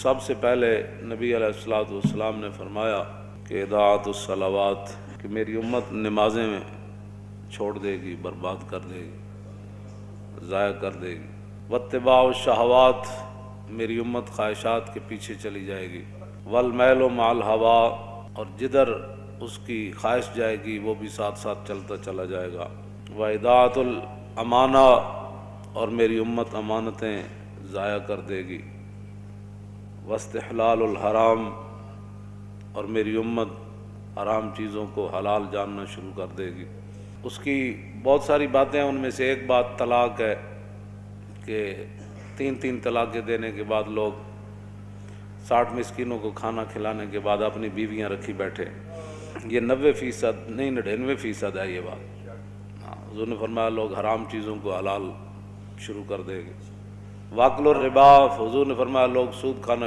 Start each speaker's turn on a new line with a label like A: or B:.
A: سب سے پہلے نبی علیہ الصلوۃ والسلام نے فرمایا کہ اضاعت الصلوات، کہ میری امت نمازیں میں چھوڑ دے گی، برباد کر دے گی، ضائع کر دے گی۔ واتباع الشہوات، میری امت خواہشات کے پیچھے چلی جائے گی۔ والمیل مع الہوا، اور جدھر اس کی خواہش جائے گی وہ بھی ساتھ ساتھ چلتا چلا جائے گا۔ واضاعت الامانہ، اور میری امت امانتیں ضائع کر دے گی۔ واستحلال الحرام، اور میری امت حرام چیزوں کو حلال جاننا شروع کر دے گی۔ اس کی بہت ساری باتیں ہیں، ان میں سے ایک بات طلاق ہے کہ 3 طلاقیں دینے کے بعد لوگ 60 مسکینوں کو کھانا کھلانے کے بعد اپنی بیویاں رکھی بیٹھے۔ یہ 90% نہیں 99% ہے یہ بات۔ حضور نے فرمایا لوگ حرام چیزوں کو حلال شروع کر دیں گے۔ واکل الربا، حضور نے فرمایا لوگ سود کھانا